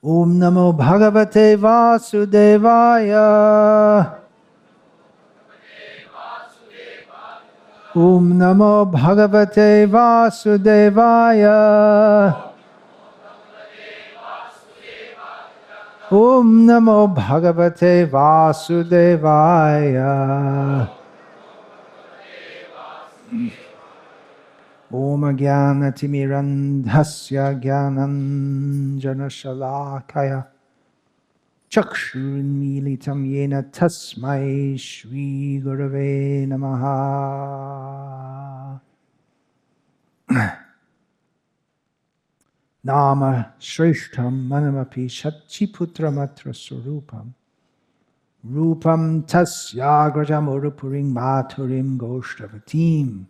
Om Namo Bhagavate Vasudevaya. Om Namo Bhagavate Vasudevaya. Om Namo Bhagavate Vasudevaya. Om Jnanatimmirandhasya Jnananjanashalakaya Chakshurunmilitam Yena Tasmai Shri Gurave Namaha. Nama Shrishtam Manamapi Shachiputramatra Surupam Rupam Tasyagrajam Urupuring Maturim Goshtavatim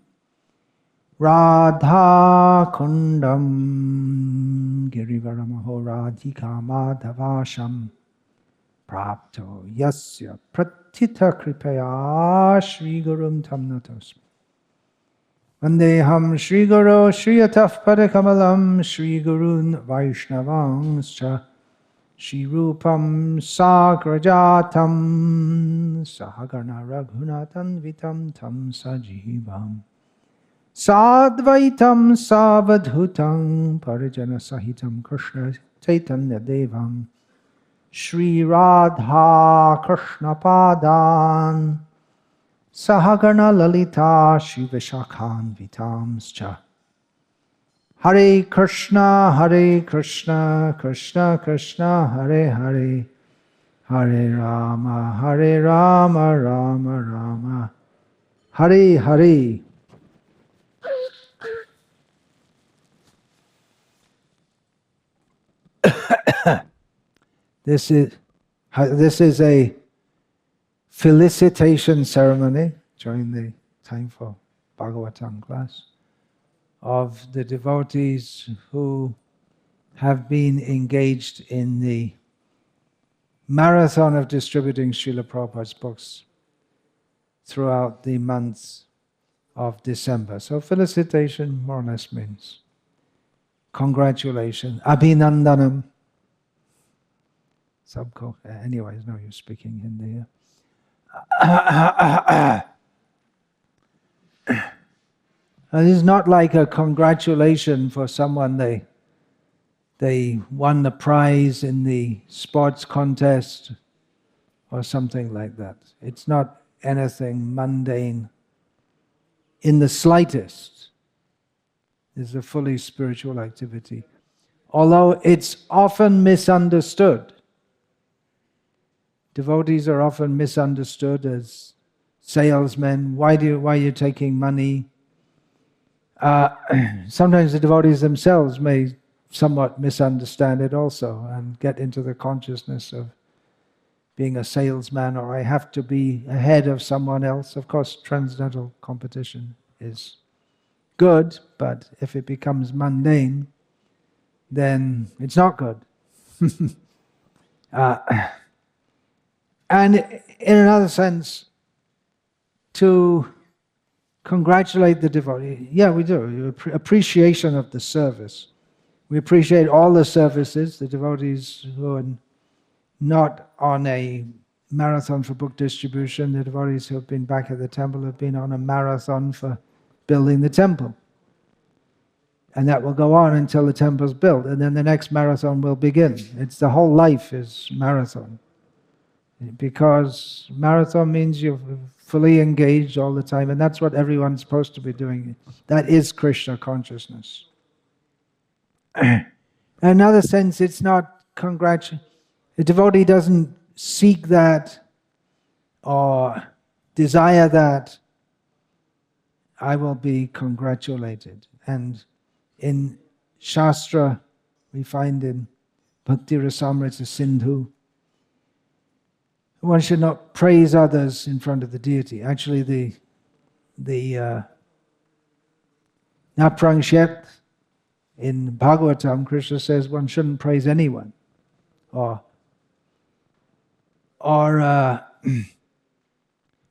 Radha Kundam Girivaramaho Radhika Madhavasham Prapto Yasya Pratita Kripaya Shri Gurum Tamnatos Vandeham Shri Guru Shri Ataf Padakamalam Shri Gurun Vaishnavangscha Shri Rupam Sagrajatam Sahagana Raghunatan Vitam Tam Sajivam Sadvaitam Savadhutam Parijana Sahitam Krishna Chaitanya Devam Shri Radha Krishna Padan Sahagana Lalita Shri Vishakhan Vitamscha Hare Krishna Krishna Krishna Hare Hare Hare Rama Rama Rama Hare Hare. This is a felicitation ceremony during the time for Bhagavatam class of the devotees who have been engaged in the marathon of distributing Srila Prabhupada's books throughout the months of December. So felicitation more or less means congratulations, abhinandanam. Sabko. Anyways, no use speaking Hindi here. This is not like a congratulation for someone they won the prize in the sports contest or something like that. It's not anything mundane in the slightest. It's a fully spiritual activity. Although it's often misunderstood. Devotees are often misunderstood as salesmen. Why are you taking money? Sometimes the devotees themselves may somewhat misunderstand it also and get into the consciousness of being a salesman, or I have to be ahead of someone else. Of course, transcendental competition is good, but if it becomes mundane, then it's not good. And in another sense, to congratulate the devotee, yeah, we do. Appreciation of the service. We appreciate all the services, the devotees who are not on a marathon for book distribution, the devotees who have been back at the temple have been on a marathon for building the temple. And that will go on until the temple's built, and then the next marathon will begin. It's the whole life is marathon. Because marathon means you're fully engaged all the time, and that's what everyone's supposed to be doing. That is Krishna consciousness. In another sense, it's not congratulation. The devotee doesn't seek that or desire that. I will be congratulated. And in Shastra, we find in Bhakti Rasamrita Sindhu, one should not praise others in front of the deity. Actually, the Naprangshet in Bhagavatam, Krishna says one shouldn't praise anyone, or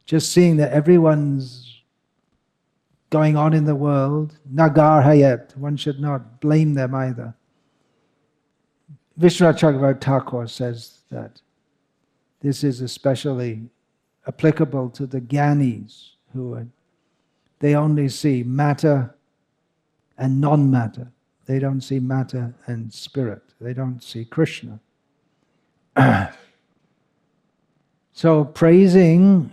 just seeing that everyone's going on in the world, nagar hayat, one should not blame them either. Vishwanath Chakravarti Thakur says that this is especially applicable to the jnanis they only see matter and non-matter. They don't see matter and spirit. They don't see Krishna. So praising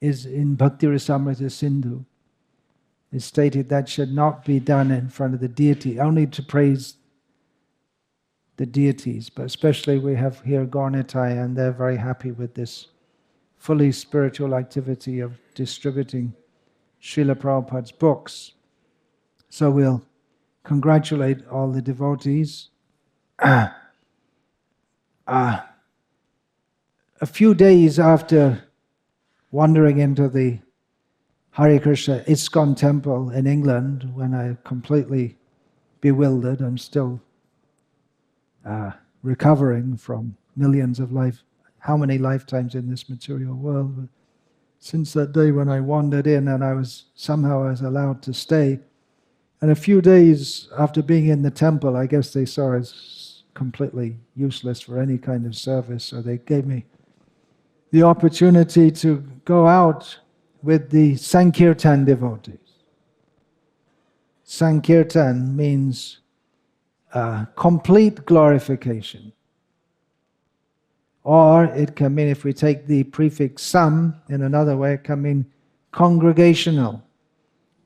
is in Bhakti Rasamrita Sindhu. It's stated that should not be done in front of the deity, only to praise the deities. But especially we have here Gaurnitai, and they're very happy with this fully spiritual activity of distributing Srila Prabhupada's books. So we'll congratulate all the devotees. A few days after wandering into the Hare Krishna ISKCON temple in England, when I completely bewildered, I'm still recovering from millions of how many lifetimes in this material world. But since that day when I wandered in and I was allowed to stay, and a few days after being in the temple, I guess they saw as completely useless for any kind of service, so they gave me the opportunity to go out with the Sankirtan devotees. Sankirtan means complete glorification. Or it can mean, if we take the prefix sam in another way, it can mean congregational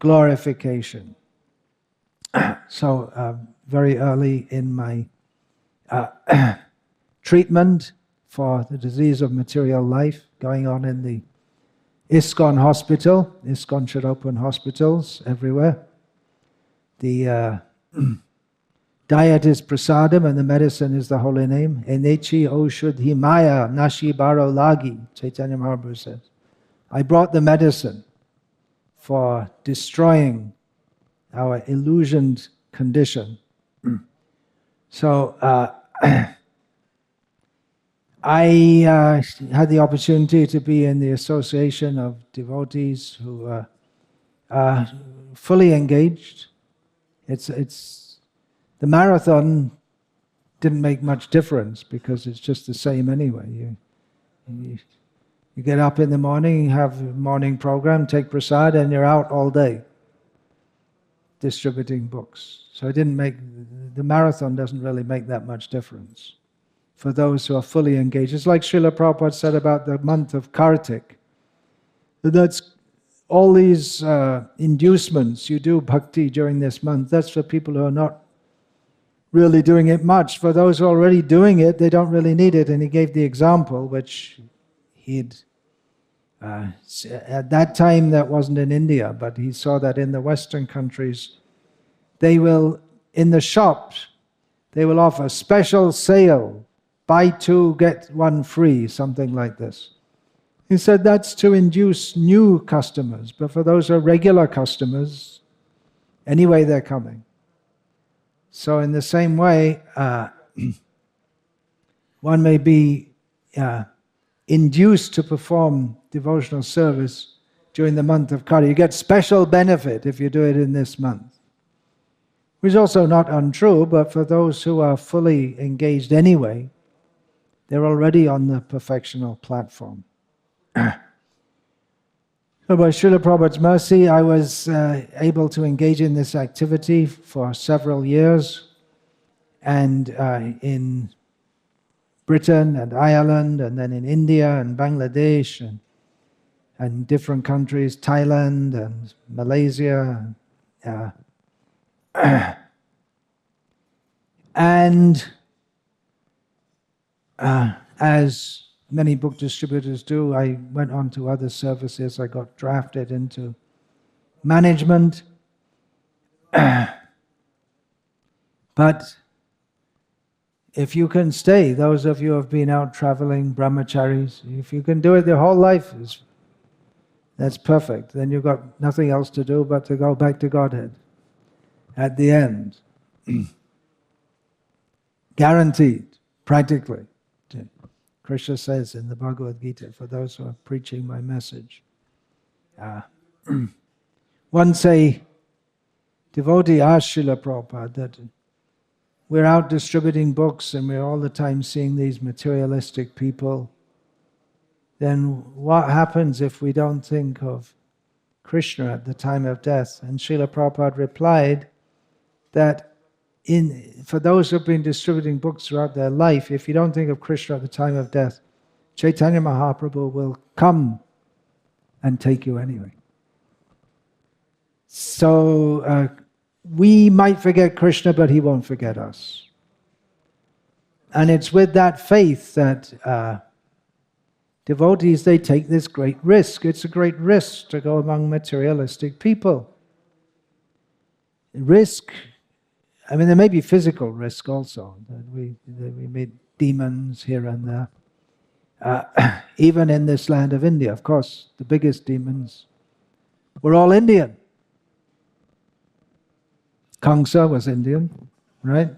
glorification. So very early in my treatment for the disease of material life, going on in the ISKCON hospital. ISKCON should open hospitals everywhere. The diet is prasadam and the medicine is the holy name. Enechi oshudhi maya nashi baro lagi, Chaitanya Mahaprabhu says. I brought the medicine for destroying our illusioned condition. So I had the opportunity to be in the association of devotees who are fully engaged. The marathon didn't make much difference because it's just the same anyway. You get up in the morning, have a morning program, take prasad, and you're out all day distributing books. So the marathon doesn't really make that much difference for those who are fully engaged. It's like Srila Prabhupada said about the month of Kartik. That's all these inducements you do bhakti during this month. That's for people who are not really doing it much. For those who are already doing it, they don't really need it. And he gave the example, which he'd at that time that wasn't in India, but he saw that in the Western countries, they will, in the shops, they will offer special sale, buy two, get one free, something like this. He said that's to induce new customers, but for those who are regular customers, anyway they're coming. So in the same way, one may be induced to perform devotional service during the month of Kartik. You get special benefit if you do it in this month. Which is also not untrue, but for those who are fully engaged anyway, they're already on the perfectional platform. So by Srila Prabhupada's mercy, I was able to engage in this activity for several years, and in Britain and Ireland, and then in India and Bangladesh, and different countries, Thailand and Malaysia. And as many book distributors do, I went on to other services. I got drafted into management. But if you can stay, those of you who have been out traveling, brahmacharis, if you can do it their whole life, that's perfect. Then you've got nothing else to do but to go back to Godhead at the end. Guaranteed, practically. Krishna says in the Bhagavad Gita, for those who are preaching my message. Once a devotee asked Srila Prabhupada that we're out distributing books and we're all the time seeing these materialistic people, then what happens if we don't think of Krishna at the time of death? And Srila Prabhupada replied that for those who have been distributing books throughout their life, if you don't think of Krishna at the time of death, Chaitanya Mahaprabhu will come and take you anyway. So we might forget Krishna, but he won't forget us. And it's with that faith that devotees, they take this great risk. It's a great risk to go among materialistic people. Risk, I mean, there may be physical risk also. That we meet demons here and there. Even in this land of India, of course, the biggest demons were all Indian. Kamsa was Indian, right?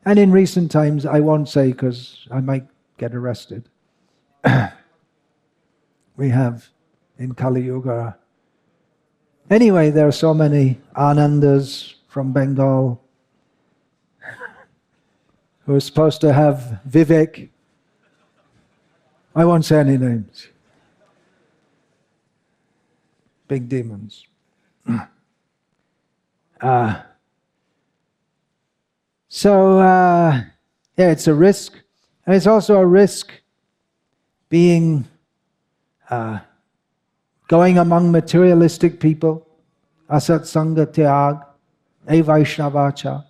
And in recent times, I won't say because I might get arrested. We have in Kali Yuga. Anyway, there are so many Anandas from Bengal who are supposed to have Vivek. I won't say any names. Big demons. Yeah, it's a risk. And it's also a risk being, going among materialistic people, asat sanga tyag, e vaishnavacha.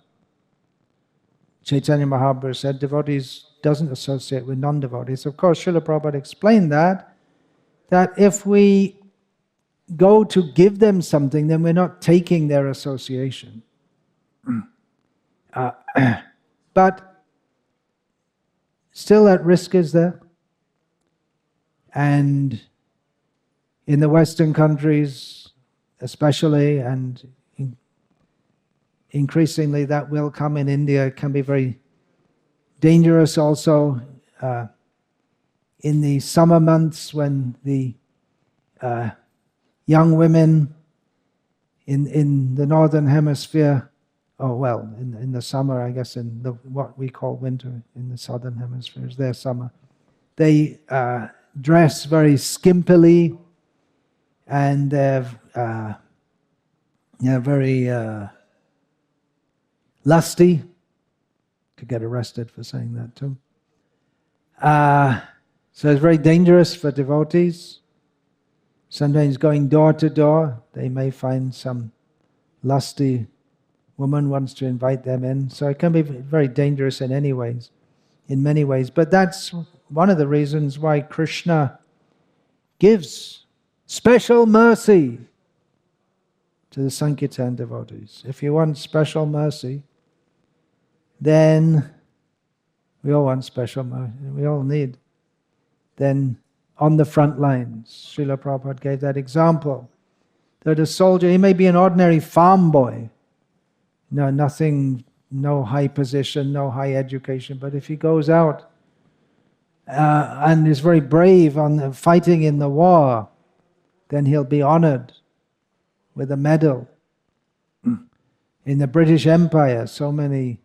Chaitanya Mahaprabhu said devotees doesn't associate with non-devotees. Of course, Srila Prabhupada explained that if we go to give them something, then we're not taking their association. But still that risk is there. And in the Western countries especially, and increasingly that will come in India, it can be very dangerous also in the summer months when the young women in the northern hemisphere, in the summer, I guess, in what we call winter, in the southern hemisphere is their summer, they dress very skimpily, and they're very lusty. Could get arrested for saying that too. So it's very dangerous for devotees. Sometimes going door to door, they may find some lusty woman wants to invite them in. So it can be very dangerous in many ways. But that's one of the reasons why Krishna gives special mercy to the Sankirtan devotees. If you want special mercy, then we all want special mercy. We all need. Then on the front lines, Srila Prabhupada gave that example. That a soldier, he may be an ordinary farm boy, no high position, no high education, but if he goes out and is very brave on fighting in the war, then he'll be honored with a medal. In the British Empire, so many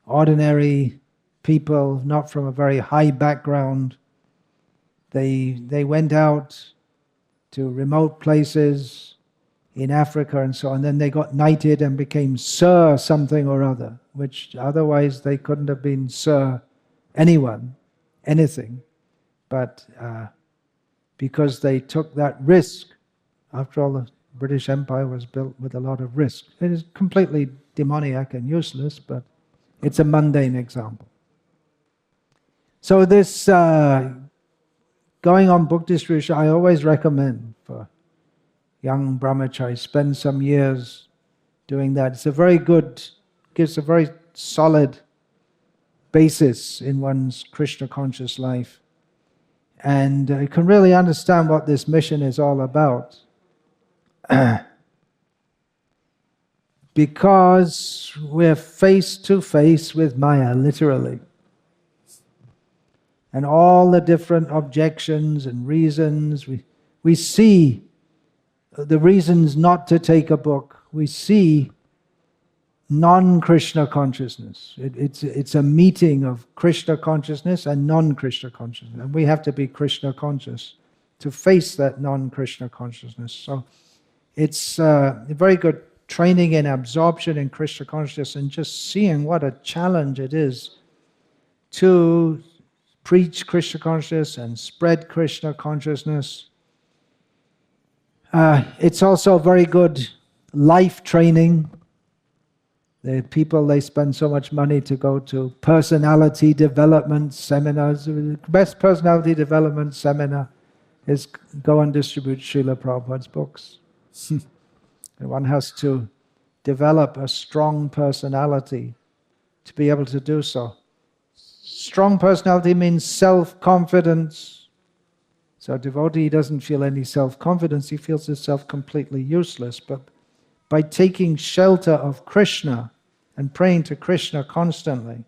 ordinary people, not from a very high background, they went out to remote places in Africa and so on, then they got knighted and became Sir something or other, which otherwise they couldn't have been Sir anyone, anything. But because they took that risk, after all, the British Empire was built with a lot of risk. It is completely demoniac and useless, but it's a mundane example. So this going on book distribution, I always recommend for young brahmacharis, spend some years doing that. It's gives a very solid basis in one's Krishna conscious life. And you can really understand what this mission is all about. Because we're face to face with Maya, literally. And all the different objections and reasons, we see the reasons not to take a book. We see non-Krishna consciousness. It's a meeting of Krishna consciousness and non-Krishna consciousness. And we have to be Krishna conscious to face that non-Krishna consciousness. So it's a very good training in absorption in Krishna consciousness and just seeing what a challenge it is to preach Krishna consciousness and spread Krishna consciousness. It's also very good life training. The people, they spend so much money to go to personality development seminars. The best personality development seminar is go and distribute Srila Prabhupada's books. One has to develop a strong personality to be able to do so. Strong personality means self-confidence. So a devotee doesn't feel any self-confidence, he feels himself completely useless. But by taking shelter of Krishna and praying to Krishna constantly,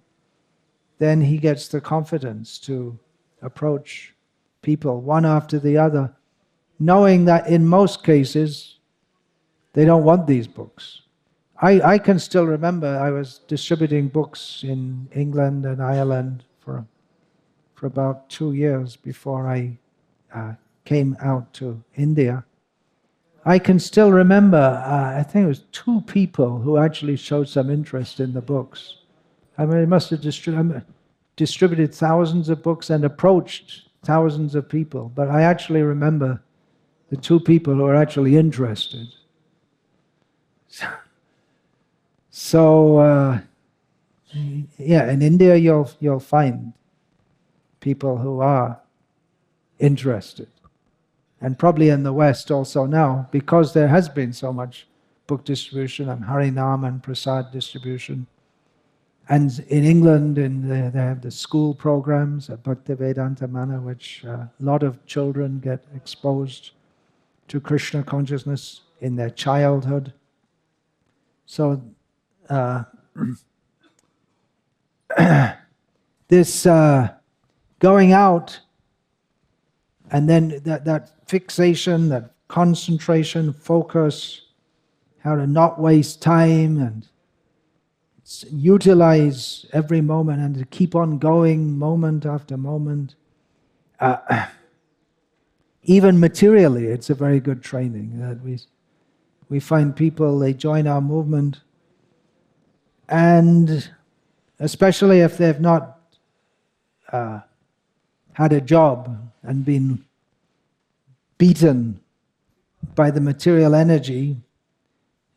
then he gets the confidence to approach people one after the other, knowing that in most cases they don't want these books. I can still remember I was distributing books in England and Ireland for about 2 years before I came out to India. I can still remember, I think it was 2 people who actually showed some interest in the books. I mean, it must have distributed thousands of books and approached thousands of people, but I actually remember the 2 people who were actually interested. So, yeah, in India you'll find people who are interested. And probably in the West also now, because there has been so much book distribution and Harinam and Prasad distribution. And in England, they have the school programs at Bhaktivedanta Mana, which a lot of children get exposed to Krishna consciousness in their childhood. So this going out and then that fixation, that concentration, focus, how to not waste time and utilize every moment and to keep on going moment after moment. Even materially, it's a very good training. That we find people, they join our movement, and especially if they've not had a job and been beaten by the material energy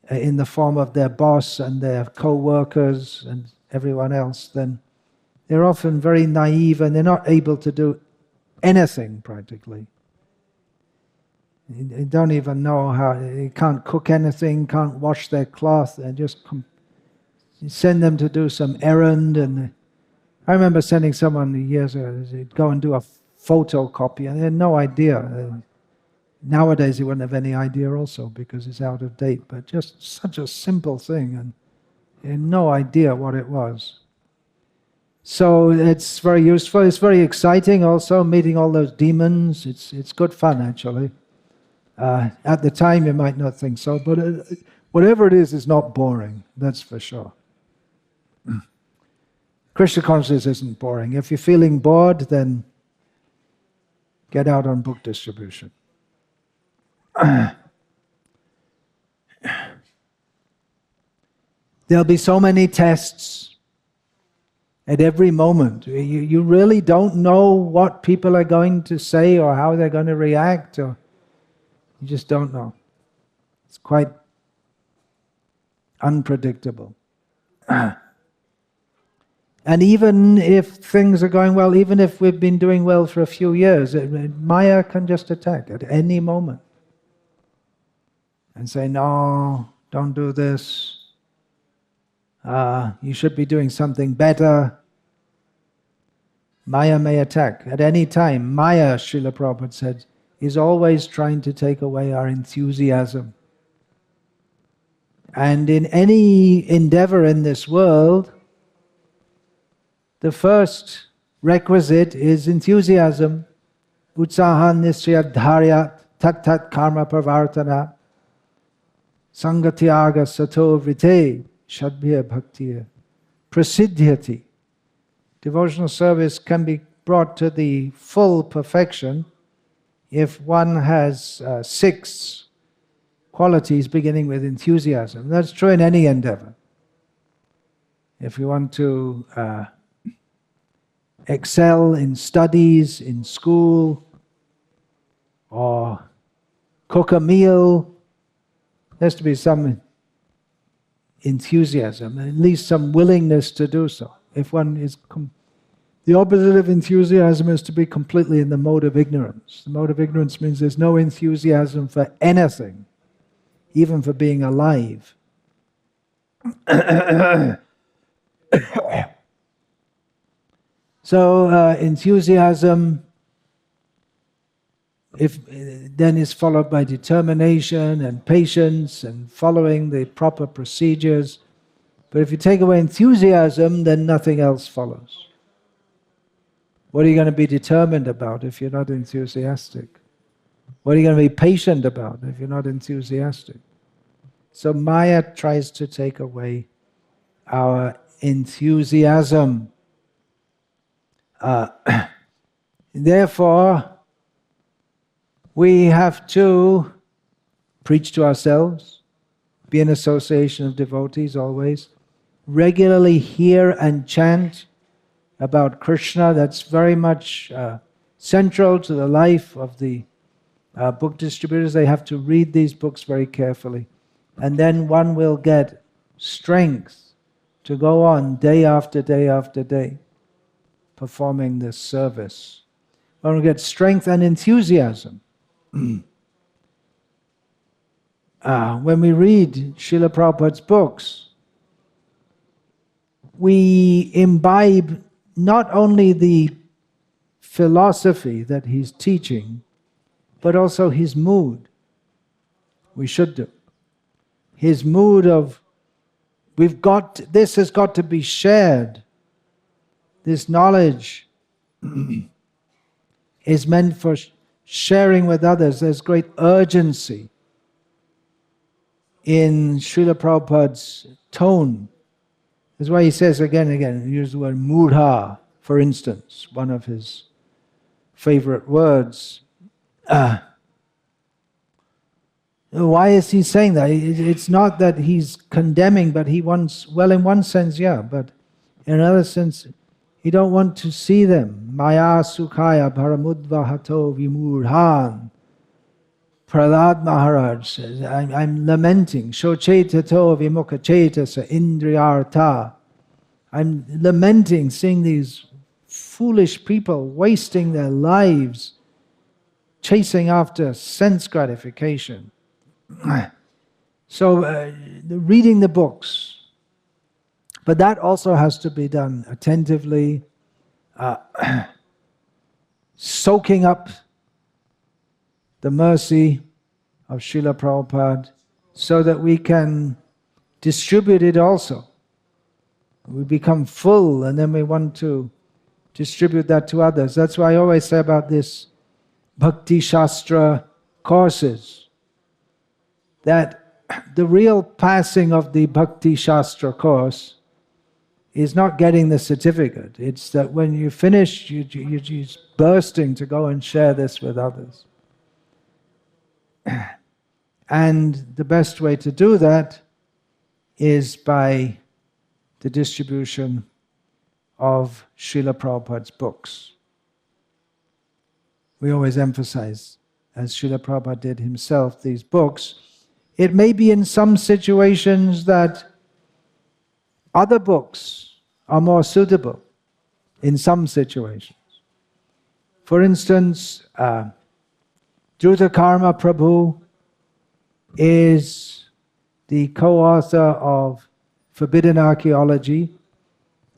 in the form of their boss and their co-workers and everyone else, then they're often very naive and they're not able to do anything practically. They don't even know how, they can't cook anything, can't wash their cloth, and just you send them to do some errand. And I remember sending someone years ago, they'd go and do a photocopy, and they had no idea. Nowadays, they wouldn't have any idea also because it's out of date, but just such a simple thing, and they had no idea what it was. So it's very useful. It's very exciting also, meeting all those demons. It's good fun, actually. At the time, you might not think so, but whatever it is not boring, that's for sure. Krishna consciousness isn't boring. If you're feeling bored, then get out on book distribution. There'll be so many tests at every moment. You really don't know what people are going to say or how they're going to react, or you just don't know. It's quite unpredictable. And even if things are going well, even if we've been doing well for a few years, Maya can just attack at any moment and say, no, don't do this. You should be doing something better. Maya may attack at any time. Maya, Srila Prabhupada said, is always trying to take away our enthusiasm. And in any endeavor in this world, the first requisite is enthusiasm. Utsahan nisriyat dharyat tat tat karma pravartana sangatyaga sato vrite shadbhya bhaktiya prasiddhyati. Devotional service can be brought to the full perfection if one has 6 qualities beginning with enthusiasm. That's true in any endeavor. If you want to excel in studies, in school, or cook a meal, there has to be some enthusiasm, at least some willingness to do so. If one is the opposite of enthusiasm is to be completely in the mode of ignorance. The mode of ignorance means there's no enthusiasm for anything, even for being alive. So enthusiasm then is followed by determination and patience and following the proper procedures. But if you take away enthusiasm, then nothing else follows. What are you going to be determined about if you're not enthusiastic? What are you going to be patient about if you're not enthusiastic? So Maya tries to take away our enthusiasm. Therefore, we have to preach to ourselves, be in association of devotees always, regularly hear and chant about Krishna. That's very much central to the life of the book distributors. They have to read these books very carefully. And then one will get strength to go on day after day after day, performing this service. One will get strength and enthusiasm. When we read Srila Prabhupada's books, we imbibe not only the philosophy that he's teaching, but also his mood. We should do. His mood of, this has got to be shared. This knowledge is meant for sharing with others. There's great urgency in Srila Prabhupada's tone. That's why he says again and again, he uses the word mudha, for instance, one of his favorite words. Why is he saying that? It's not that he's condemning, but he wants, well, in one sense, yeah, but in another sense, he don't want to see them. Maya sukhaya paramudvahato vimurhan. Prahlad Maharaj says, I'm lamenting. Shochetato vimukachetasa indriyartha. I'm lamenting seeing these foolish people wasting their lives chasing after sense gratification. So reading the books, but that also has to be done attentively, soaking up the mercy of Srila Prabhupada so that we can distribute it also. We become full and then we want to distribute that to others. That's why I always say about this Bhakti Shastra courses, that the real passing of the Bhakti Shastra course is not getting the certificate. It's that when you finish, you're just bursting to go and share this with others. And the best way to do that is by the distribution of Srila Prabhupada's books. We always emphasize, as Srila Prabhupada did himself, these books. It may be in some situations that other books are more suitable in some situations. For instance, Druta Karma Prabhu is the co-author of Forbidden Archaeology,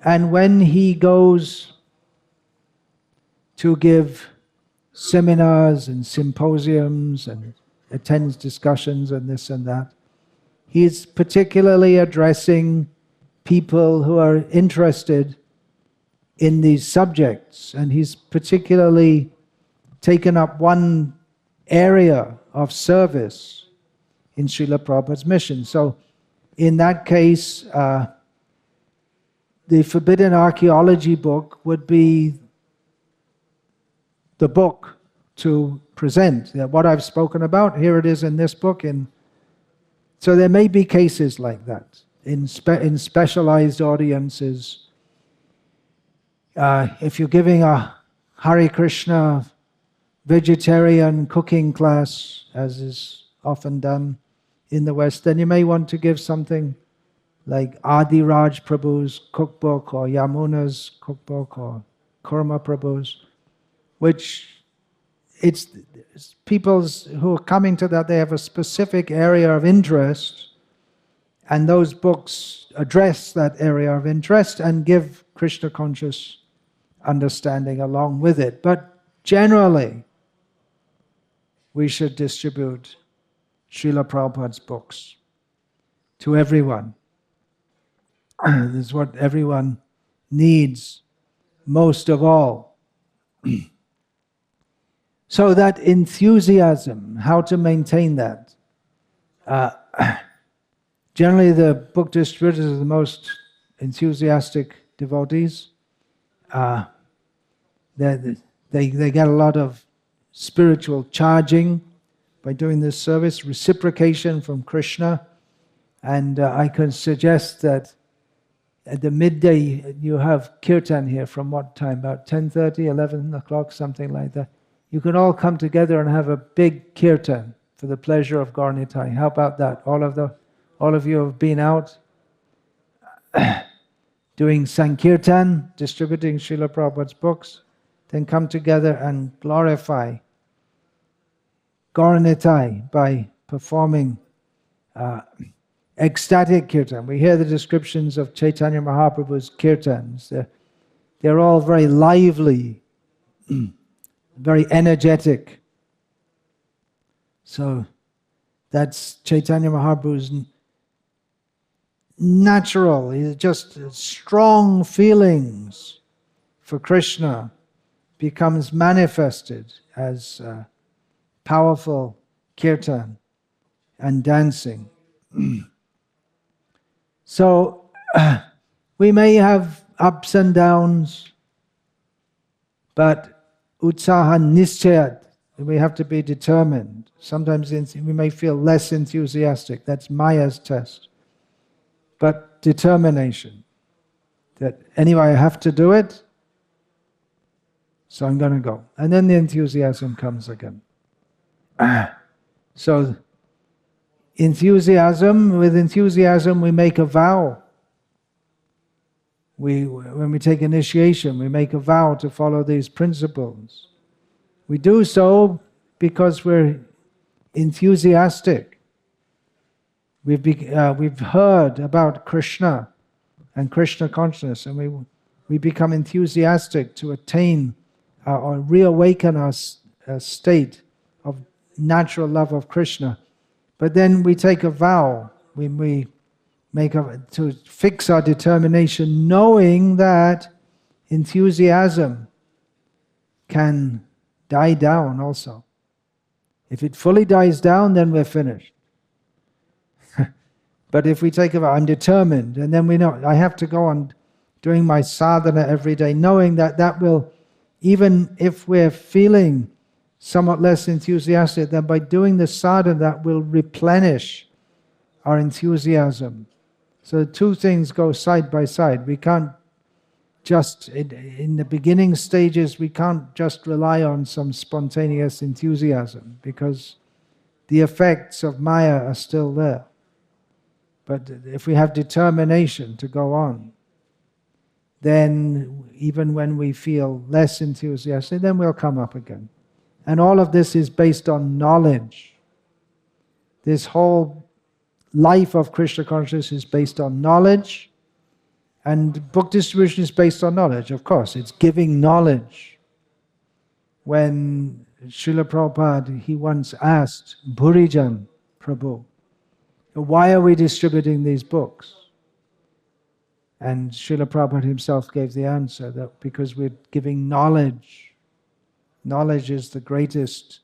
and when he goes to give seminars and symposiums and attends discussions and this and that, he is particularly addressing people who are interested in these subjects, and he's particularly taken up one area of service in Srila Prabhupada's mission. So in that case, the Forbidden Archaeology book would be the book to present. What I've spoken about, here it is in this book. So there may be cases like that in specialized audiences. If you're giving a Hare Krishna vegetarian cooking class, as is often done in the West, then you may want to give something like Adi Raj Prabhu's cookbook or Yamuna's cookbook or Kurma Prabhu's, which it's people who are coming to that, they have a specific area of interest, and those books address that area of interest and give Krishna conscious understanding along with it. But generally, we should distribute Srila Prabhupada's books to everyone. This is what everyone needs most of all. So that enthusiasm, how to maintain that. Generally the book distributors are the most enthusiastic devotees. They get a lot of spiritual charging by doing this service, reciprocation from Krishna. And I can suggest that at the midday you have kirtan here from what time? About 10:30, 11 o'clock, something like that. You can all come together and have a big kirtan for the pleasure of Gaur Nitai. How about that? All of you have been out doing Sankirtan, distributing Srila Prabhupada's books, then come together and glorify Gaur Nitai by performing ecstatic kirtan. We hear the descriptions of Chaitanya Mahaprabhu's kirtans. They're all very lively, very energetic. So that's Chaitanya Mahaprabhu's natural, just strong feelings for Krishna becomes manifested as powerful kirtan and dancing. So we may have ups and downs, but utsaha nischayat, we have to be determined. Sometimes we may feel less enthusiastic. That's Maya's test. But determination, that anyway I have to do it, so I'm going to go. And then the enthusiasm comes again. So with enthusiasm we make a vow. When we take initiation, we make a vow to follow these principles. We do so because we're enthusiastic. We've heard about Krishna and Krishna consciousness, and we become enthusiastic to attain or reawaken our state of natural love of Krishna. But then we take a vow. We make to fix our determination, knowing that enthusiasm can die down also. If it fully dies down, then we're finished. But if we take a vow, I'm determined, and then we know I have to go on doing my sadhana every day, knowing that will, even if we're feeling somewhat less enthusiastic, then by doing the sadhana, that will replenish our enthusiasm. So two things go side by side. We can't just, in the beginning stages, we can't just rely on some spontaneous enthusiasm, because the effects of Maya are still there. But if we have determination to go on, then even when we feel less enthusiastic, then we'll come up again. And all of this is based on knowledge. This whole life of Krishna consciousness is based on knowledge, and book distribution is based on knowledge, of course. It's giving knowledge. When Srila Prabhupada, he once asked Bhurijan Prabhu, why are we distributing these books? And Srila Prabhupada himself gave the answer, that because we're giving knowledge. Knowledge is the greatest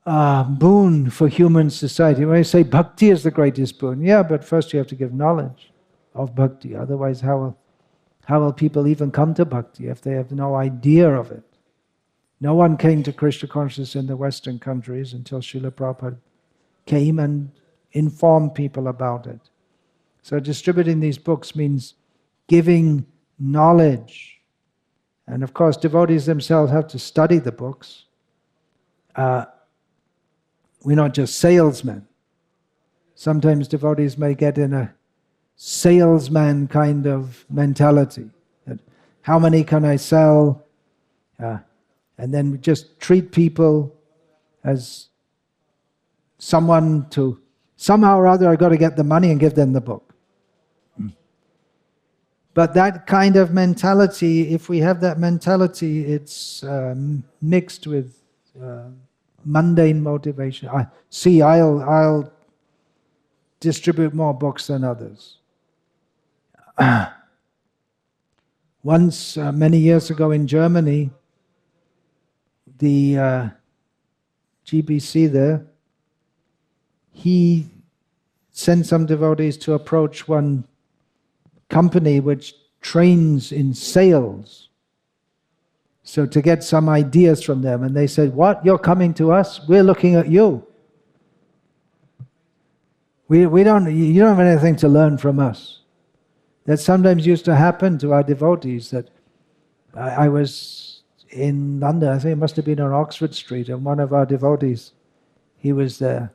boon for human society. When I say bhakti is the greatest boon, yeah, but first you have to give knowledge of bhakti. Otherwise, how will people even come to bhakti if they have no idea of it? No one came to Krishna consciousness in the Western countries until Srila Prabhupada came and informed people about it. So distributing these books means giving knowledge. And of course, devotees themselves have to study the books. We're not just salesmen. Sometimes devotees may get in a salesman kind of mentality. That how many can I sell? And then we just treat people as someone to, somehow or other I've got to get the money and give them the book. But that kind of mentality, if we have that mentality, it's mixed with mundane motivation. I'll distribute more books than others. Once, many years ago in Germany, the GBC there, he sent some devotees to approach one company which trains in sales. So to get some ideas from them. And they said, what? You're coming to us? We're looking at you. You don't have anything to learn from us. That sometimes used to happen to our devotees. That I was in London, I think it must have been on Oxford Street, and one of our devotees, he was there.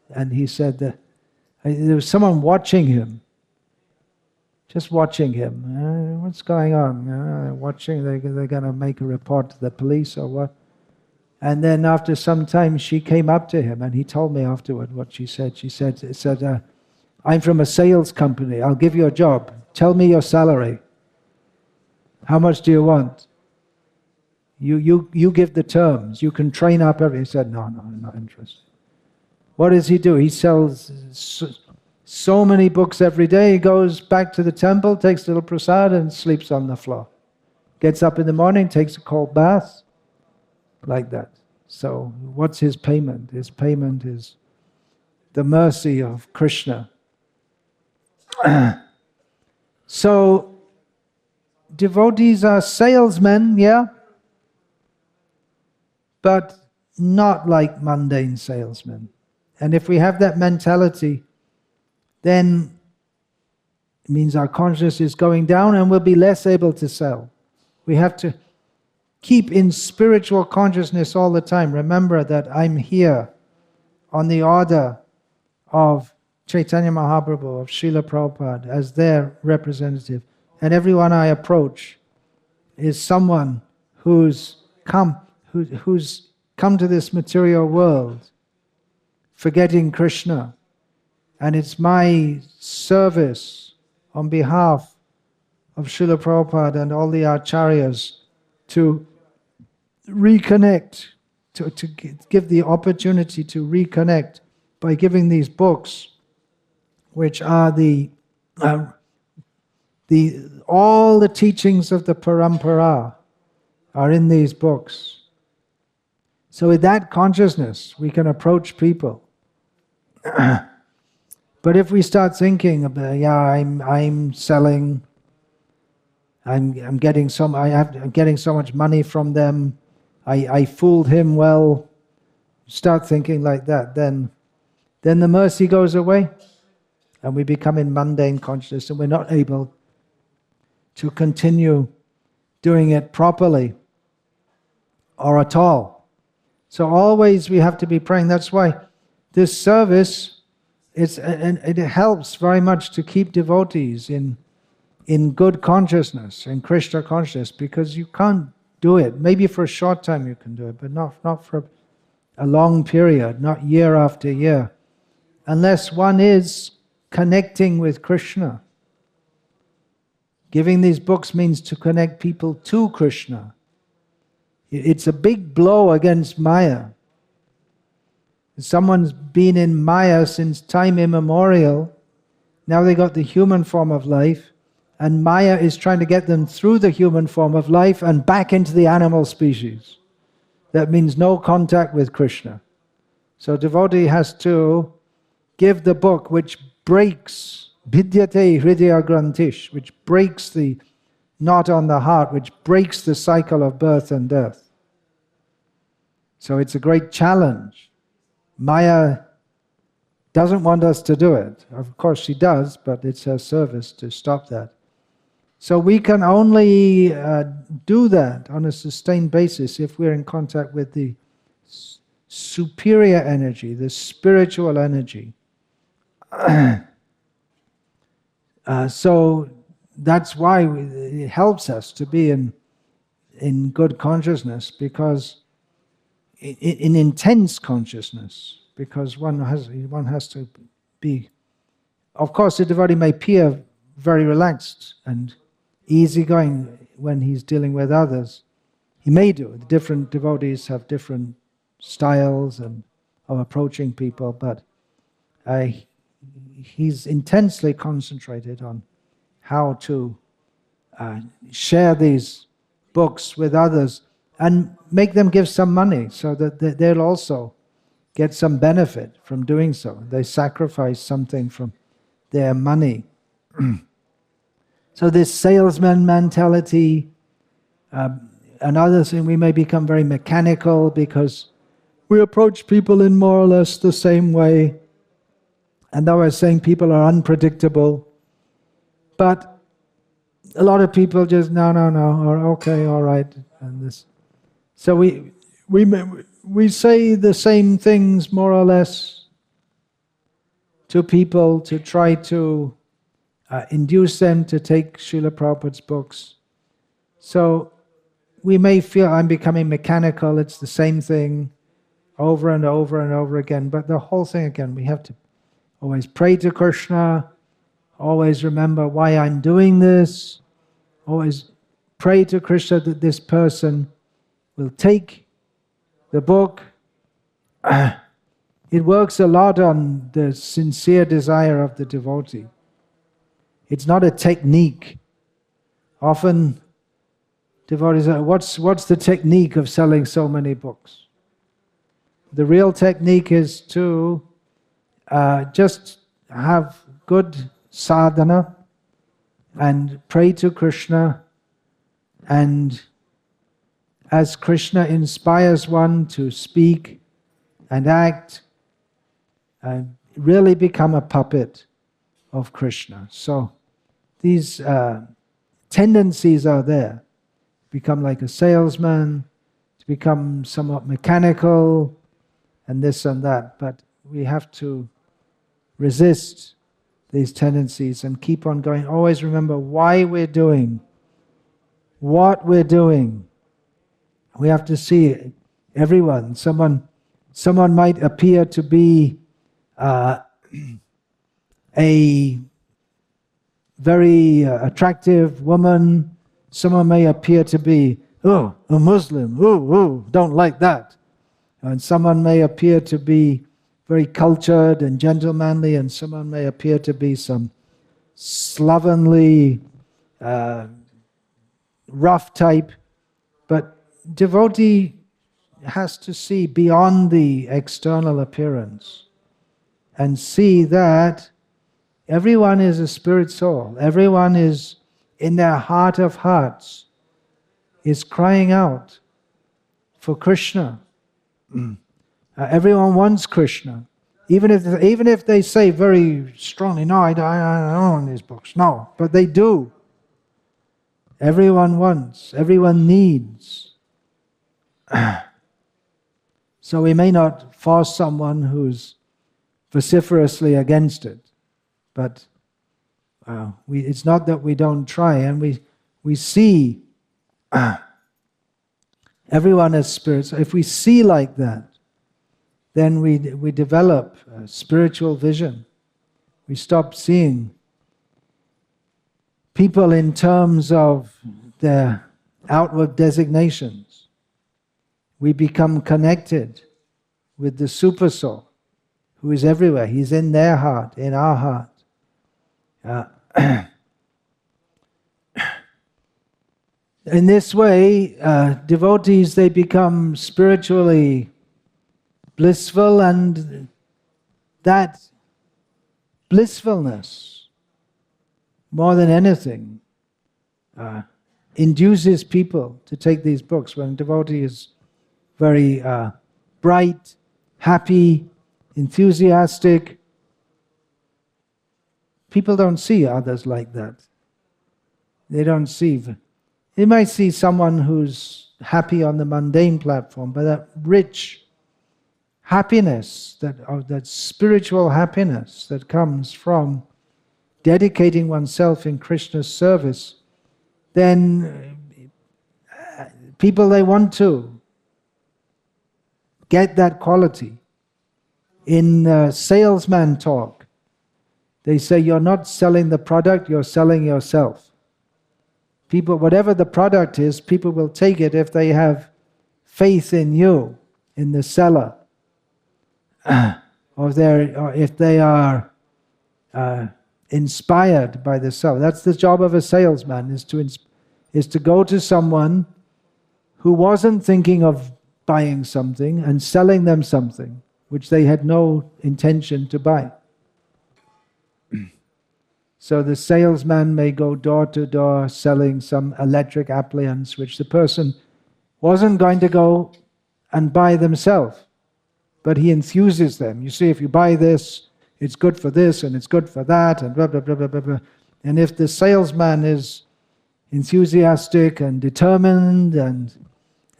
And he said that there was someone watching him. Just watching him. What's going on? Watching, they're going to make a report to the police or what? And then after some time, she came up to him and he told me afterward what she said. She said, I'm from a sales company. I'll give you a job. Tell me your salary. How much do you want? You give the terms. You can train up everything. He said, no, I'm not interested. What does he do? He sells so many books every day. He goes back to the temple, takes a little prasad and sleeps on the floor. Gets up in the morning, takes a cold bath, like that. So what's his payment? His payment is the mercy of Krishna. So devotees are salesmen, yeah, but not like mundane salesmen. And if we have that mentality, then it means our consciousness is going down and we'll be less able to sell. We have to keep in spiritual consciousness all the time. Remember that I'm here on the order of Chaitanya Mahaprabhu, of Srila Prabhupada, as their representative. And everyone I approach is someone who's come to this material world forgetting Krishna. And it's my service on behalf of Srila Prabhupada and all the acharyas to reconnect, to give the opportunity to reconnect by giving these books, which are all the teachings of the parampara are in these books. So with that consciousness, we can approach people. But if we start thinking about, I'm selling, I'm getting so much money from them, I fooled him well, start thinking like that, then the mercy goes away, and we become in mundane consciousness, and we're not able to continue doing it properly or at all. So always we have to be praying. That's why this service, it helps very much to keep devotees in good consciousness, in Krishna consciousness, because you can't do it. Maybe for a short time you can do it, but not for a long period, not year after year, unless one is connecting with Krishna. Giving these books means to connect people to Krishna. It's a big blow against Maya. Someone's been in Maya since time immemorial. Now they got the human form of life, and Maya is trying to get them through the human form of life and back into the animal species. That means no contact with Krishna. So devotee has to give the book which breaks, vidyate hridaya grantish, which breaks the knot on the heart, which breaks the cycle of birth and death. So it's a great challenge. Maya doesn't want us to do it. Of course she does, but it's her service to stop that. So we can only do that on a sustained basis if we're in contact with the superior energy, the spiritual energy. So that's why it helps us to be in good consciousness, because in intense consciousness, because one has to be. Of course, the devotee may appear very relaxed and easygoing when he's dealing with others. He may do. The different devotees have different styles of approaching people, but he's intensely concentrated on how to share these books with others and make them give some money so that they'll also get some benefit from doing so. They sacrifice something from their money. So this salesman mentality, another thing, we may become very mechanical because we approach people in more or less the same way. And now we're saying people are unpredictable. But a lot of people just, no, or okay, all right. And this. So we say the same things more or less to people to try to induce them to take Srila Prabhupada's books. So we may feel I'm becoming mechanical, it's the same thing over and over and over again. But the whole thing again, we have to always pray to Krishna, always remember why I'm doing this, always pray to Krishna that this person will take the book. It works a lot on the sincere desire of the devotee. It's not a technique. Often devotees say, what's the technique of selling so many books? The real technique is to just have good sadhana and pray to Krishna, and as Krishna inspires one to speak and act, really become a puppet of Krishna. So these tendencies are there. Become like a salesman, to become somewhat mechanical, and this and that. But we have to resist these tendencies and keep on going. Always remember why we're doing what we're doing. We have to see everyone. Someone might appear to be a very attractive woman. Someone may appear to be, a Muslim. Don't like that. And someone may appear to be very cultured and gentlemanly, and someone may appear to be some slovenly, rough type. But devotee has to see beyond the external appearance and see that everyone is a spirit soul. Everyone is, in their heart of hearts, is crying out for Krishna. Everyone wants Krishna. Even if they say very strongly, no, I don't want these books. No, but they do. Everyone wants, everyone needs. So we may not force someone who's vociferously against it, but it's not that we don't try, and we see everyone as spirits. If we see like that, then we develop a spiritual vision. We stop seeing people in terms of their outward designations. We become connected with the Super Soul, who is everywhere. He's in their heart, in our heart. In this way, devotees, they become spiritually blissful, and that blissfulness, more than anything, induces people to take these books. When a devotee is very bright, happy, enthusiastic, people don't see others like that. They don't see. They might see someone who's happy on the mundane platform, but that rich happiness, that spiritual happiness that comes from dedicating oneself in Krishna's service, then people, they want to get that quality. In salesman talk, they say you're not selling the product, you're selling yourself. People, whatever the product is, people will take it if they have faith in you, in the seller, or if they are inspired by the seller. That's the job of a salesman, is to go to someone who wasn't thinking of buying something and selling them something which they had no intention to buy. So the salesman may go door to door selling some electric appliance which the person wasn't going to go and buy themselves, but he enthuses them. You see, if you buy this, it's good for this and it's good for that, and blah, blah, blah, blah, blah, blah. And if the salesman is enthusiastic and determined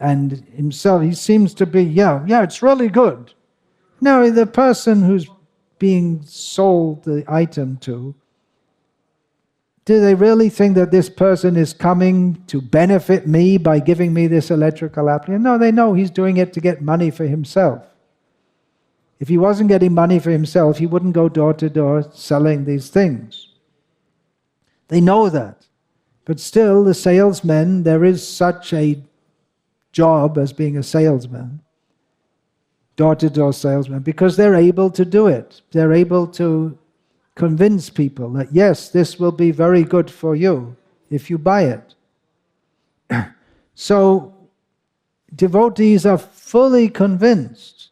and himself, he seems to be, yeah, it's really good. Now, the person who's being sold the item to, do they really think that this person is coming to benefit me by giving me this electrical appliance? No, they know he's doing it to get money for himself. If he wasn't getting money for himself, he wouldn't go door to door selling these things. They know that. But still, the salesmen, there is such a job as being a salesman, door-to-door salesman, because they're able to do it. They're able to convince people that, yes, this will be very good for you if you buy it. So, devotees are fully convinced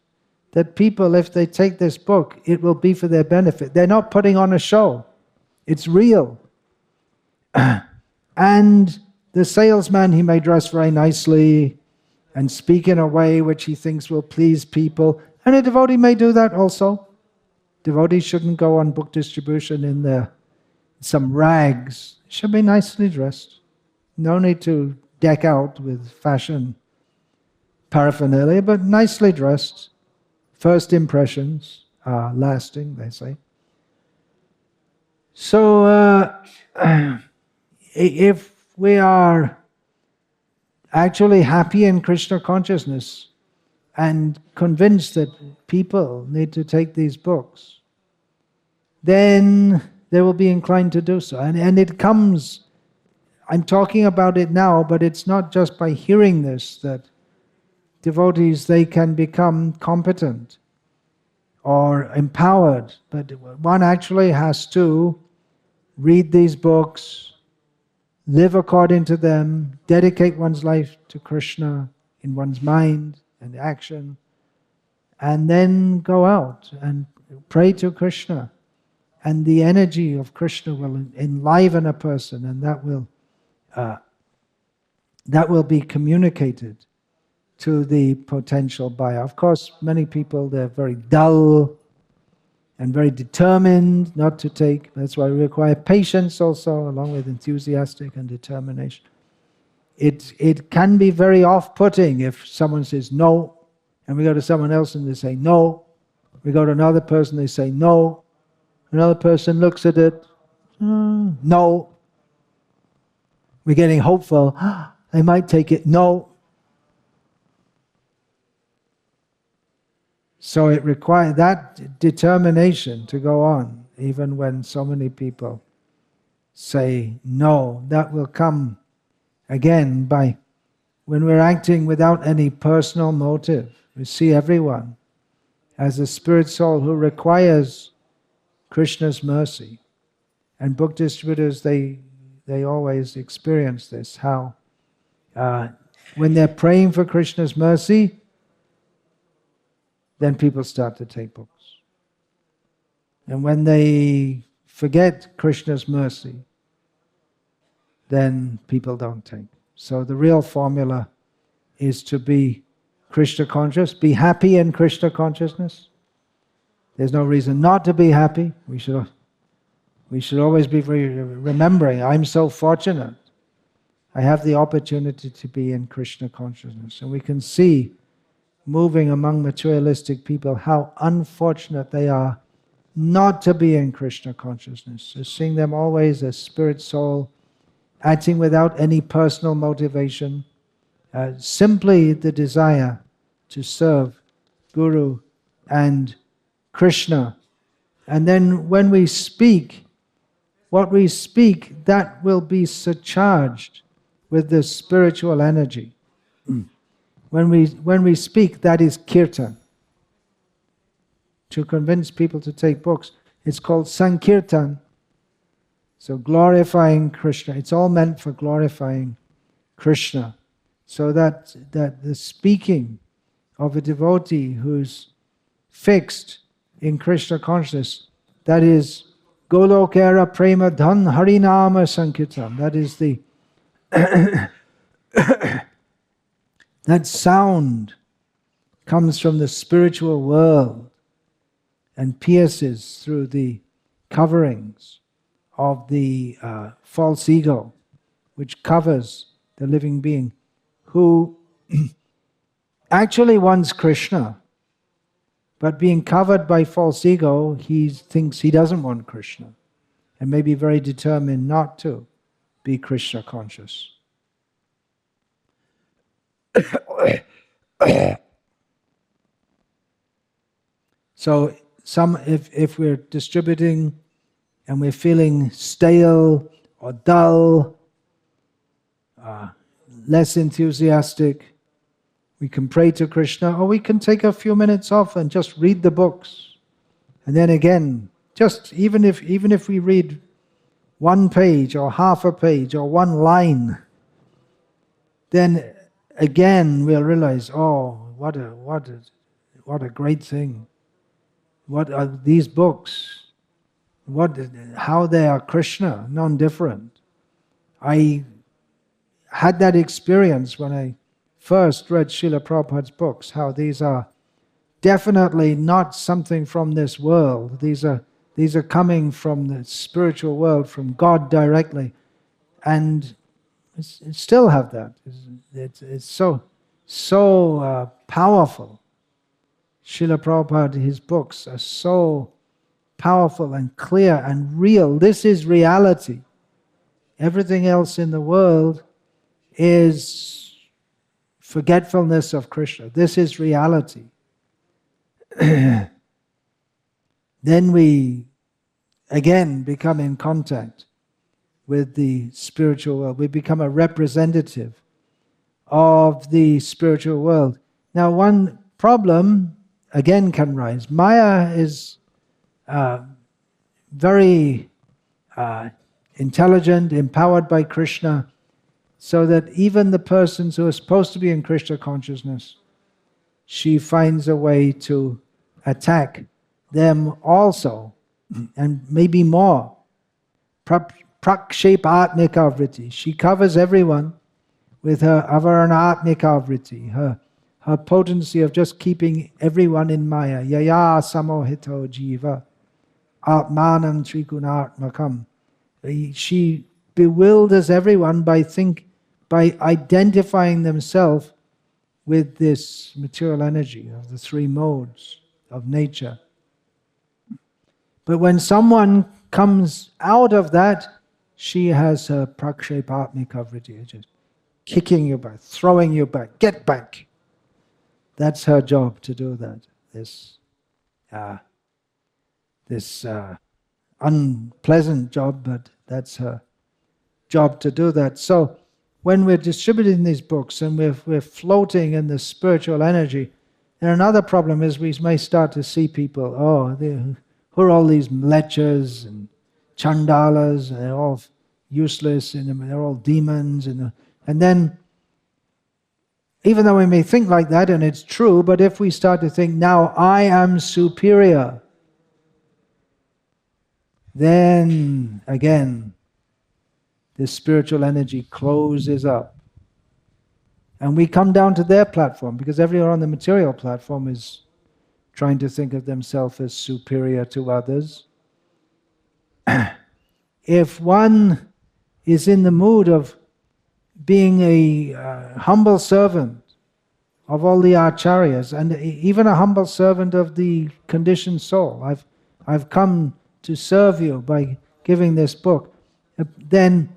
that people, if they take this book, it will be for their benefit. They're not putting on a show. It's real. And the salesman, he may dress very nicely and speak in a way which he thinks will please people. And a devotee may do that also. Devotees shouldn't go on book distribution in some rags. Should be nicely dressed. No need to deck out with fashion paraphernalia, but nicely dressed. First impressions are lasting, they say. So, if we are actually happy in Krishna consciousness and convinced that people need to take these books, then they will be inclined to do so. And it comes, I'm talking about it now, but it's not just by hearing this that devotees, they can become competent or empowered. But one actually has to read these books, live according to them, dedicate one's life to Krishna in one's mind and action, and then go out and pray to Krishna. And the energy of Krishna will enliven a person, and that will be communicated to the potential buyer. Of course, many people, they're very dull and very determined not to take. That's why we require patience also, along with enthusiastic and determination. It can be very off-putting if someone says no, and we go to someone else and they say no. We go to another person, they say no. Another person looks at it, no. We're getting hopeful, they might take it, no. So it requires that determination to go on, even when so many people say no. That will come again by when we're acting without any personal motive. We see everyone as a spirit soul who requires Krishna's mercy. And book distributors, they always experience this, how when they're praying for Krishna's mercy, then people start to take books. And when they forget Krishna's mercy, then people don't take. So the real formula is to be Krishna conscious, be happy in Krishna consciousness. There's no reason not to be happy. We should always be remembering, I'm so fortunate. I have the opportunity to be in Krishna consciousness. And we can see, moving among materialistic people, how unfortunate they are not to be in Krishna consciousness. So seeing them always as spirit soul, acting without any personal motivation, simply the desire to serve Guru and Krishna. And then when we speak, what we speak, that will be surcharged with this spiritual energy. When we speak, that is kirtan. To convince people to take books, it's called Sankirtan. So glorifying Krishna, it's all meant for glorifying Krishna. So that the speaking of a devotee who's fixed in Krishna consciousness, that is Golokera Prema Dhan Harinama Sankirtan. That is the that sound comes from the spiritual world and pierces through the coverings of the false ego, which covers the living being, who actually wants Krishna, but being covered by false ego, he thinks he doesn't want Krishna, and may be very determined not to be Krishna conscious. So if we're distributing and we're feeling stale or dull, less enthusiastic, we can pray to Krishna, or we can take a few minutes off and just read the books. And then again, just even if we read one page or half a page or one line, then again we'll realize, oh, what a great thing. What are these books? How they are Krishna, non-different. I had that experience when I first read Srila Prabhupada's books, how these are definitely not something from this world. These are coming from the spiritual world, from God directly. And it still have that. It's so powerful. Srila Prabhupada, his books are so powerful and clear and real. This is reality. Everything else in the world is forgetfulness of Krishna. This is reality. Then we again become in contact with the spiritual world. We become a representative of the spiritual world. Now, one problem again can rise. Maya is very intelligent, empowered by Krishna, so that even the persons who are supposed to be in Krishna consciousness, she finds a way to attack them also, and maybe more. Prakshepatmika vritti. She covers everyone with her avaranatmika vritti, her potency of just keeping everyone in Maya. Yaya samohito jiva atmanam trigunatmakam. She bewilders everyone by identifying themselves with this material energy of the three modes of nature. But when someone comes out of that, she has her prakshepatmika vritti, just kicking you back, throwing you back, get back. That's her job to do that. This unpleasant job, but that's her job to do that. So when we're distributing these books and we're floating in the spiritual energy, then another problem is we may start to see people, who are all these mlechas and chandalas, and they're all useless, and they're all demons, and then Even though we may think like that, and it's true, but if we start to think, now I am superior, then again, this spiritual energy closes up. And we come down to their platform, because everyone on the material platform is trying to think of themselves as superior to others. If one is in the mood of being a humble servant of all the acharyas, and even a humble servant of the conditioned soul, I've come to serve you by giving this book, then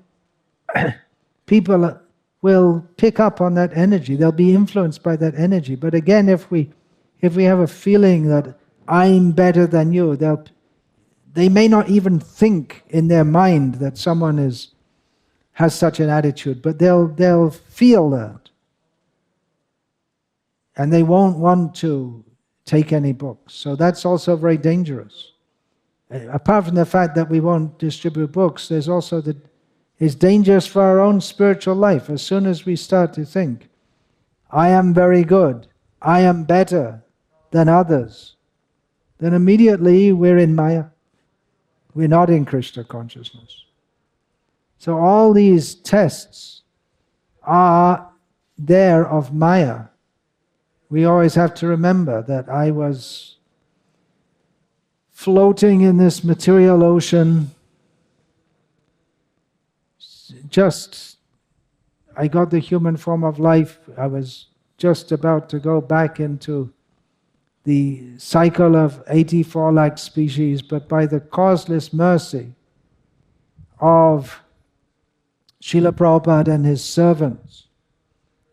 people will pick up on that energy. They'll be influenced by that energy. But again, if we have a feeling that I'm better than you, they may not even think in their mind that someone has such an attitude, but they'll feel that. And they won't want to take any books. So that's also very dangerous. Apart from the fact that we won't distribute books, there's also it's dangerous for our own spiritual life. As soon as we start to think, I am very good, I am better than others, then immediately we're in Maya. We're not in Krishna consciousness. So all these tests are there of Maya. We always have to remember that I was floating in this material ocean. I got the human form of life. I was just about to go back into the cycle of 84 lakh species, but by the causeless mercy of Srila Prabhupada and his servants,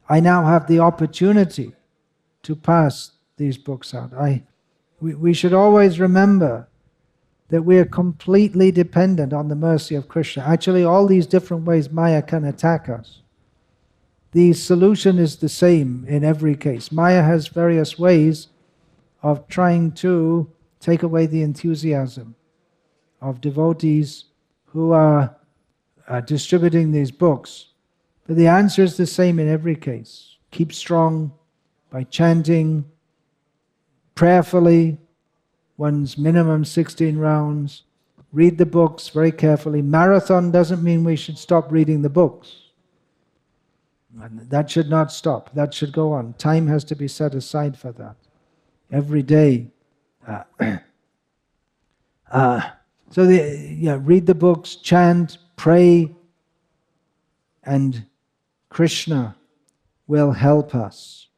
I now have the opportunity to pass these books out. We should always remember that we are completely dependent on the mercy of Krishna. Actually, all these different ways Maya can attack us, the solution is the same in every case. Maya has various ways of trying to take away the enthusiasm of devotees who are distributing these books. But the answer is the same in every case. Keep strong by chanting prayerfully, one's minimum 16 rounds. Read the books very carefully. Marathon doesn't mean we should stop reading the books. And that should not stop. That should go on. Time has to be set aside for that. Every day. Read the books, chant, pray, and Krishna will help us.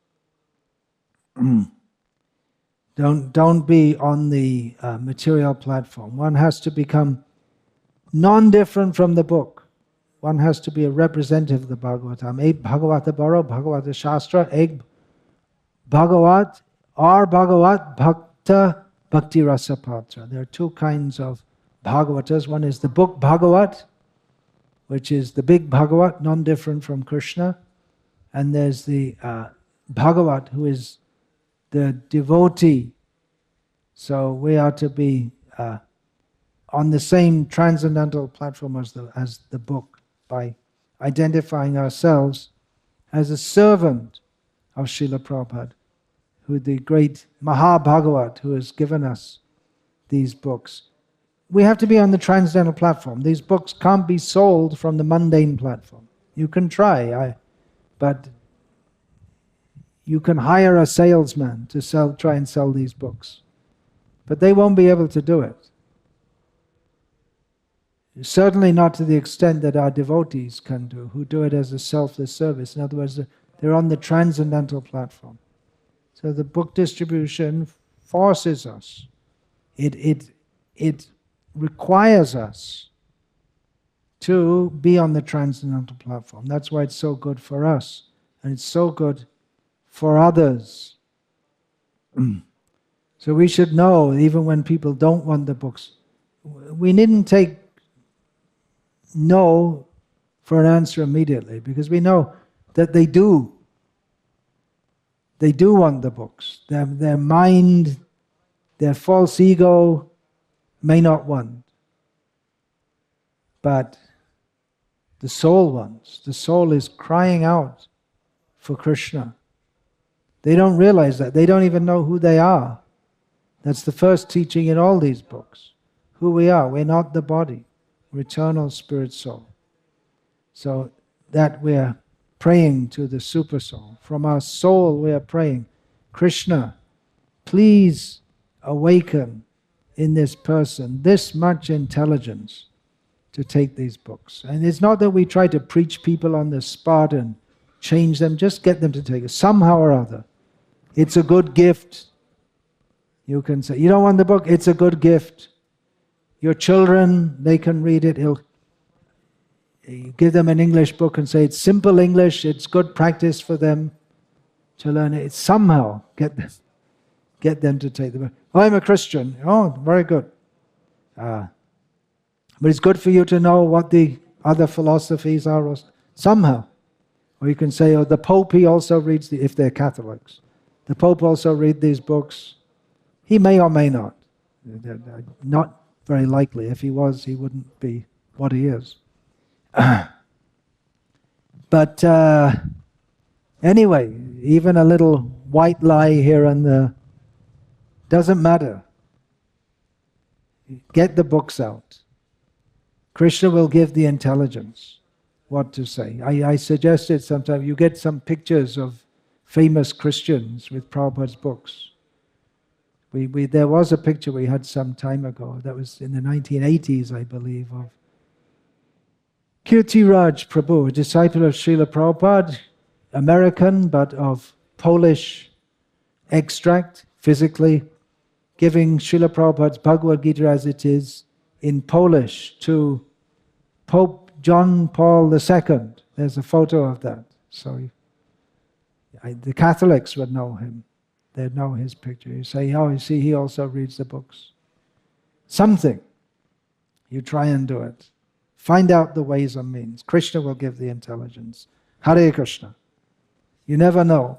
Don't be on the material platform. One has to become non-different from the book. One has to be a representative of the Bhagavatam. Ek Bhagavata Baro, Bhagavata Shastra, Ek Bhagavat, or Bhagavat Bhakta Bhakti Rasa Patra. There are two kinds of Bhagavatas. One is the book Bhagavat, which is the big Bhagavat, non-different from Krishna. And there's the Bhagavat, who is the devotee. So we are to be on the same transcendental platform as the book, by identifying ourselves as a servant of Srila Prabhupada, who the great Maha-Bhagavat, who has given us these books. We have to be on the transcendental platform. These books can't be sold from the mundane platform. You can try, but you can hire a salesman to try and sell these books. But they won't be able to do it. Certainly not to the extent that our devotees can do, who do it as a selfless service. In other words, they're on the transcendental platform. So the book distribution forces us. It requires us to be on the transcendental platform. That's why it's so good for us, and it's so good for others. So we should know, even when people don't want the books, we needn't take no for an answer immediately, because we know that they do. They do want the books. Their mind, their false ego may not want. But the soul wants. The soul is crying out for Krishna. They don't realize that. They don't even know who they are. That's the first teaching in all these books. Who we are. We're not the body. We're eternal spirit soul. So that we're praying to the super soul. From our soul we are praying, Krishna, please awaken in this person this much intelligence to take these books. And it's not that we try to preach people on the spot and change them, just get them to take it somehow or other. It's a good gift. You can say, you don't want the book? It's a good gift. Your children, they can read it. You give them an English book and say, it's simple English, it's good practice for them to learn it. Somehow get them to take the book. Oh, I'm a Christian. Oh, very good. But it's good for you to know what the other philosophies are somehow. Or you can say, oh, the Pope, he also reads, if they're Catholics. The Pope also reads these books. He may or may not. Not very likely. If he was, he wouldn't be what he is. But anyway, even a little white lie here and there doesn't matter. Get the books out. Krishna will give the intelligence what to say. I suggested sometimes you get some pictures of famous Christians with Prabhupada's books. There was a picture we had some time ago, that was in the 1980s, I believe, of Kirtiraj Prabhu, a disciple of Srila Prabhupada, American, but of Polish extract, physically, giving Srila Prabhupada's Bhagavad Gita as it is in Polish to Pope John Paul II. There's a photo of that. So the Catholics would know him. They'd know his picture. You say, oh, you see, he also reads the books. Something. You try and do it. Find out the ways and means. Krishna will give the intelligence. Hare Krishna. You never know.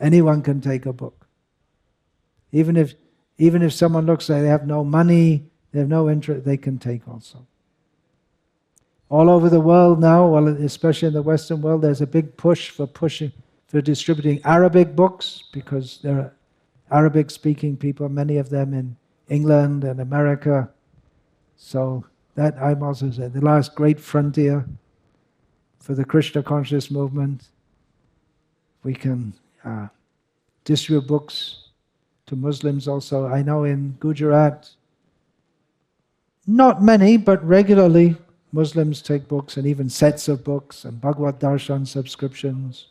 Anyone can take a book. Even if someone looks like they have no money, they have no interest, they can take also. All over the world now, well, especially in the Western world, there's a big push for distributing Arabic books, because there are Arabic-speaking people, many of them in England and America. So that, I'm also saying, the last great frontier for the Krishna conscious movement. We can distribute books to Muslims also. I know in Gujarat, not many, but regularly, Muslims take books and even sets of books and Bhagavad Darshan subscriptions.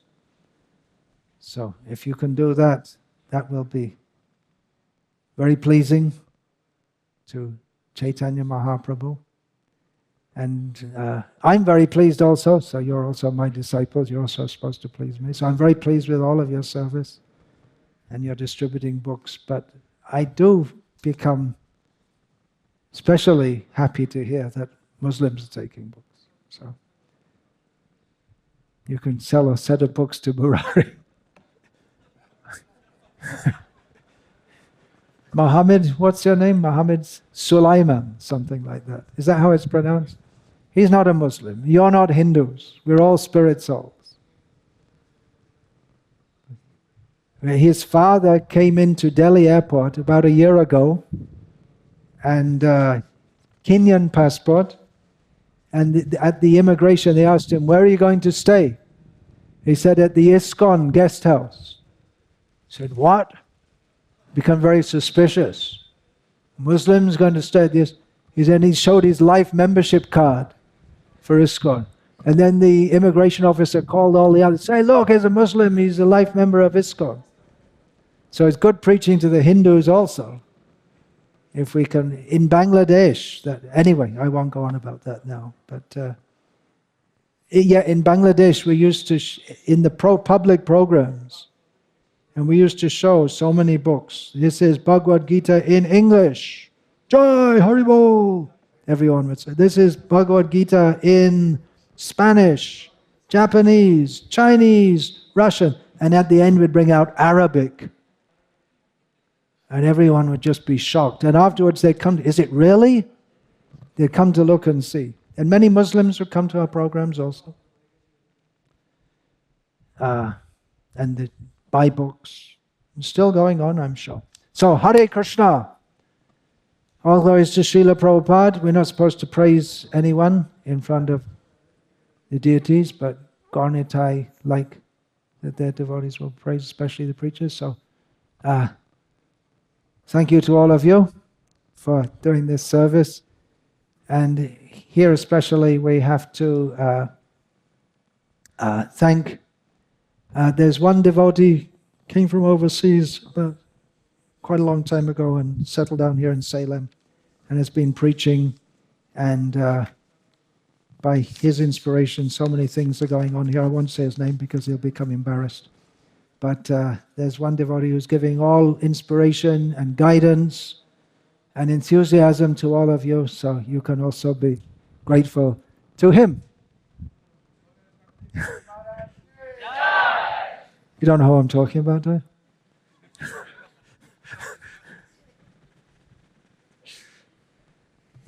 So if you can do that, that will be very pleasing to Chaitanya Mahaprabhu. And I'm very pleased also, so you're also my disciples, you're also supposed to please me. So I'm very pleased with all of your service and your distributing books, but I do become especially happy to hear that Muslims are taking books. So you can sell a set of books to Murari. Muhammad, what's your name? Muhammad Sulaiman, something like that. Is that how it's pronounced? He's not a Muslim. You're not Hindus. We're all spirit souls. His father came into Delhi airport about a year ago, and Kenyan passport, and at the immigration they asked him, where are you going to stay? He said, at the ISKCON guest house. He said, what? Become very suspicious. Muslims going to stay at this? He said, he showed his life membership card for ISKCON. And then the immigration officer called all the others, say, look, he's a Muslim, he's a life member of ISKCON. So it's good preaching to the Hindus also. If we can, in Bangladesh, anyway, I won't go on about that now, but yeah, in Bangladesh we used to, in the public programs, and we used to show so many books. This is Bhagavad Gita in English. Jai Haribol! Everyone would say, this is Bhagavad Gita in Spanish, Japanese, Chinese, Russian, and at the end we'd bring out Arabic. And everyone would just be shocked. And afterwards they'd come, is it really? They'd come to look and see. And many Muslims would come to our programs also. And buy books. It's still going on, I'm sure. So, Hare Krishna. All glories to Srila Prabhupada. We're not supposed to praise anyone in front of the deities, but Gaurnitai like that their devotees will praise, especially the preachers. So, thank you to all of you for doing this service. And here especially we have to thank, there's one devotee came from overseas about quite a long time ago and settled down here in Salem and has been preaching, and by his inspiration so many things are going on here. I won't say his name because he'll become embarrassed. But there's one devotee who's giving all inspiration and guidance and enthusiasm to all of you, so you can also be grateful to him. You don't know who I'm talking about, do you?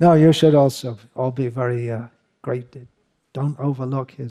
No, you should also all be very grateful. Don't overlook his